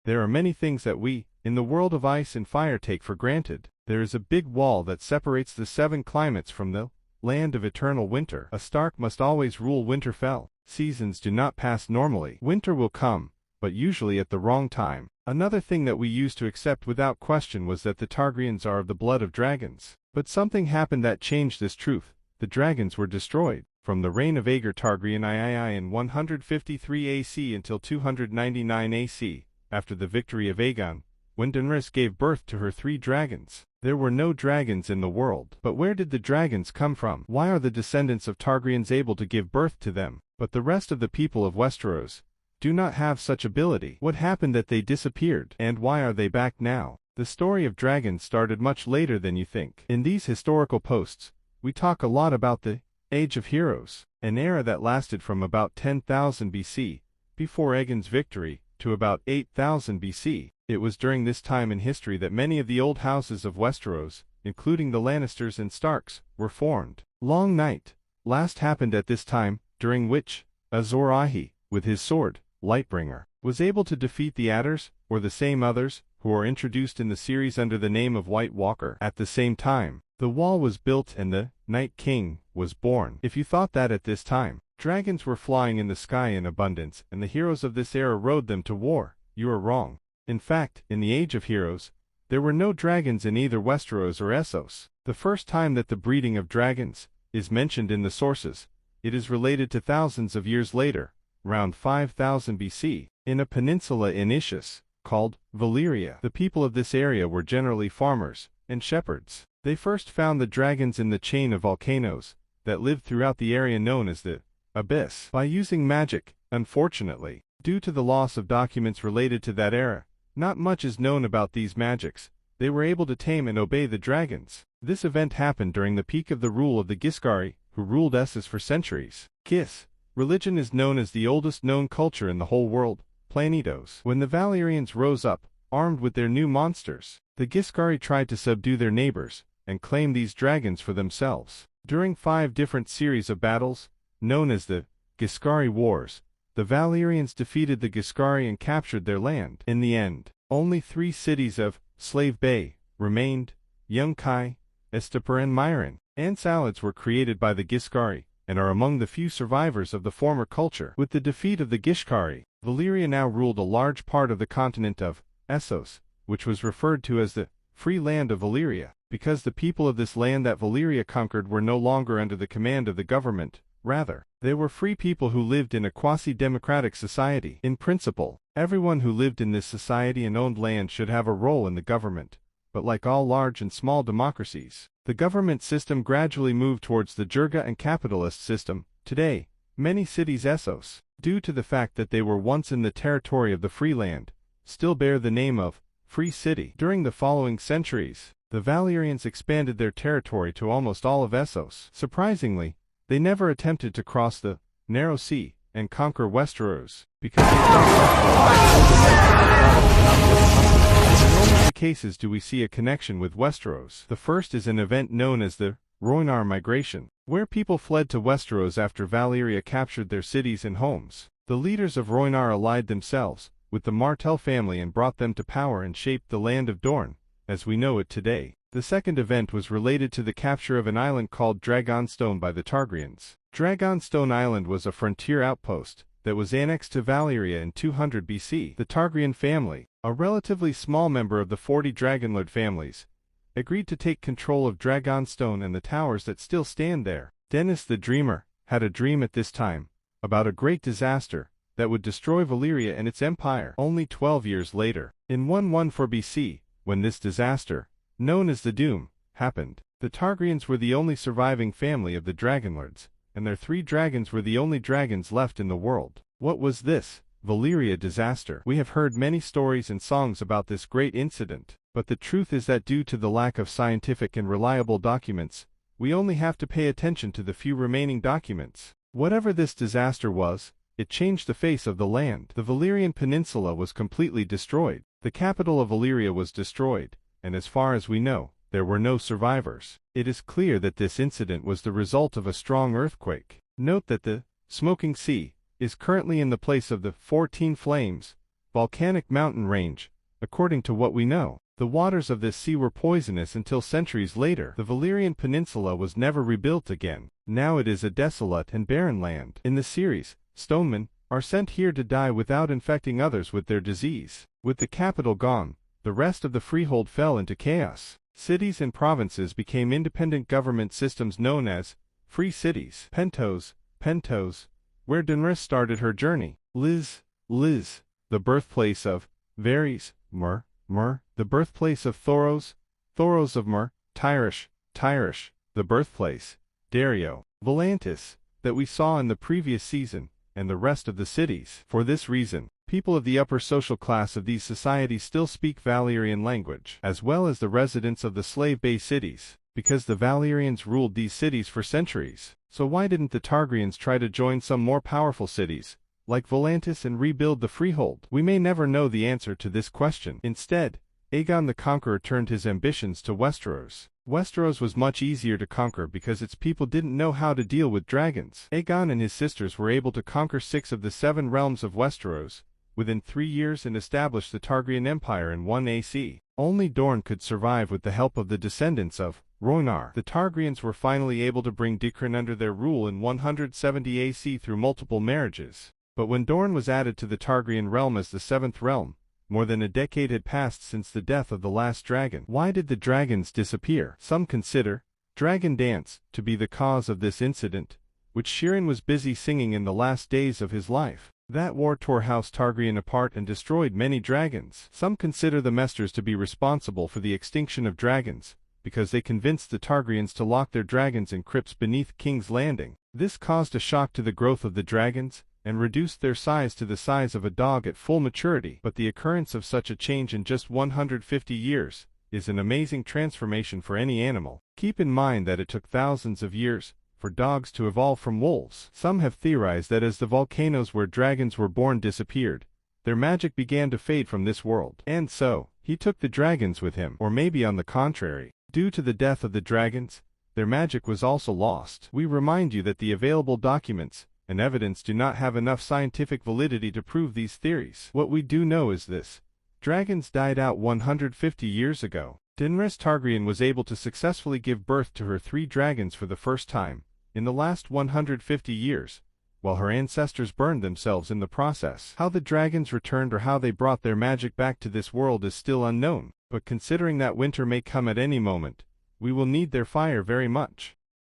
There are many things that we, in the world of ice and fire, take for granted. There is a big wall that separates the 7 climates from the land of eternal winter. A Stark must always rule Winterfell. Seasons do not pass normally. Winter will come, but usually at the wrong time. Another thing that we used to accept without question was that the Targaryens are of the blood of dragons. But something happened that changed this truth. The dragons were destroyed. From the reign of Aegon Targaryen III in 153 AC until 299 AC, after the victory of Aegon, when Daenerys gave birth to her 3 dragons. There were no dragons in the world. But where did the dragons come from? Why are the descendants of Targaryens able to give birth to them, but the rest of the people of Westeros do not have such ability? What happened that they disappeared? And why are they back now? The story of dragons started much later than you think. In these historical posts, we talk a lot about the Age of Heroes, an era that lasted from about 10,000 BC, before Aegon's victory, to about 8,000 BC. It was during this time in history that many of the old houses of Westeros, including the Lannisters and Starks, were formed. Long Night last happened at this time, during which Azor Ahai, with his sword, Lightbringer, was able to defeat the Adders, or the same others, who are introduced in the series under the name of White Walker. At the same time, the wall was built and the Night King was born. If you thought that at this time, dragons were flying in the sky in abundance and the heroes of this era rode them to war, you are wrong. In fact, in the Age of Heroes, there were no dragons in either Westeros or Essos. The first time that the breeding of dragons is mentioned in the sources, it is related to thousands of years later, around 5000 BC, in a peninsula in Issus, called Valeria. The people of this area were generally farmers and shepherds. They first found the dragons in the chain of volcanoes that lived throughout the area known as the Abyss. By using magic, unfortunately, due to the loss of documents related to that era, not much is known about these magics. They were able to tame and obey the dragons. This event happened during the peak of the rule of the Giscari, who ruled Essos for centuries. Gis religion is known as the oldest known culture in the whole world, Planitos. When the Valyrians rose up, armed with their new monsters, the Giscari tried to subdue their neighbors and claim these dragons for themselves. During 5 different series of battles, known as the Giscari Wars, the Valyrians defeated the Giscari and captured their land. In the end, only 3 cities of Slave Bay remained: Yunkai, Estepar and Myron. And salads were created by the Giscari, and are among the few survivors of the former culture. With the defeat of the Giscari, Valeria now ruled a large part of the continent of Essos, which was referred to as the Free Land of Valeria, because the people of this land that Valeria conquered were no longer under the command of the government. Rather, they were free people who lived in a quasi-democratic society. In principle, everyone who lived in this society and owned land should have a role in the government. But like all large and small democracies, the government system gradually moved towards the Jirga and capitalist system. Today, many cities Essos, due to the fact that they were once in the territory of the Free Land, still bear the name of Free City. During the following centuries, the Valyrians expanded their territory to almost all of Essos. Surprisingly, they never attempted to cross the narrow sea and conquer Westeros, because they in no cases do we see a connection with Westeros. The first is an event known as the Rhoynar Migration, where people fled to Westeros after Valyria captured their cities and homes. The leaders of Rhoynar allied themselves with the Martell family and brought them to power and shaped the land of Dorne, as we know it today. The second event was related to the capture of an island called Dragonstone by the Targaryens. Dragonstone Island was a frontier outpost that was annexed to Valyria in 200 BC. The Targaryen family, a relatively small member of the 40 Dragonlord families, agreed to take control of Dragonstone and the towers that still stand there. Dennis the Dreamer had a dream at this time about a great disaster that would destroy Valyria and its empire. Only 12 years later, in 114 BC, when this disaster, known as the Doom, happened, the Targaryens were the only surviving family of the Dragonlords, and their 3 dragons were the only dragons left in the world. What was this Valyria disaster? We have heard many stories and songs about this great incident, but the truth is that due to the lack of scientific and reliable documents, we only have to pay attention to the few remaining documents. Whatever this disaster was, it changed the face of the land. The Valyrian peninsula was completely destroyed. The capital of Valyria was destroyed, and as far as we know, there were no survivors. It is clear that this incident was the result of a strong earthquake. Note that the Smoking Sea is currently in the place of the 14 Flames, volcanic mountain range, according to what we know. The waters of this sea were poisonous until centuries later. The Valerian Peninsula was never rebuilt again. Now it is a desolate and barren land. In the series, stonemen are sent here to die without infecting others with their disease. With the capital gone, the rest of the freehold fell into chaos. Cities and provinces became independent government systems known as free cities. Pentos, where Daenerys started her journey. Liz, the birthplace of Varys, the birthplace of Thoros of Myr. Tyrish, the birthplace, Dario, Volantis, that we saw in the previous season, and the rest of the cities. For this reason, people of the upper social class of these societies still speak Valerian language, as well as the residents of the slave-based cities, because the Valerians ruled these cities for centuries. So why didn't the Targaryens try to join some more powerful cities, like Volantis, and rebuild the freehold? We may never know the answer to this question. Instead, Aegon the Conqueror turned his ambitions to Westeros. Westeros was much easier to conquer because its people didn't know how to deal with dragons. Aegon and his sisters were able to conquer 6 of the 7 realms of Westeros within 3 years and establish the Targaryen Empire in 1 AC. Only Dorne could survive with the help of the descendants of Rhoynar. The Targaryens were finally able to bring Dyrchan under their rule in 170 AC through multiple marriages. But when Dorne was added to the Targaryen realm as the 7th realm, more than a decade had passed since the death of the last dragon. Why did the dragons disappear? Some consider Dragon Dance to be the cause of this incident, which Shirin was busy singing in the last days of his life. That war tore House Targaryen apart and destroyed many dragons. Some consider the Mesters to be responsible for the extinction of dragons, because they convinced the Targaryens to lock their dragons in crypts beneath King's Landing. This caused a shock to the growth of the dragons, and reduced their size to the size of a dog at full maturity. But the occurrence of such a change in just 150 years is an amazing transformation for any animal. Keep in mind that it took thousands of years for dogs to evolve from wolves. Some have theorized that as the volcanoes where dragons were born disappeared, their magic began to fade from this world. And so, he took the dragons with him. Or maybe on the contrary, due to the death of the dragons, their magic was also lost. We remind you that the available documents and evidence do not have enough scientific validity to prove these theories. What we do know is this: dragons died out 150 years ago. Daenerys Targaryen was able to successfully give birth to her 3 dragons for the first time in the last 150 years, while her ancestors burned themselves in the process. How the dragons returned or how they brought their magic back to this world is still unknown, but considering that winter may come at any moment, we will need their fire very much.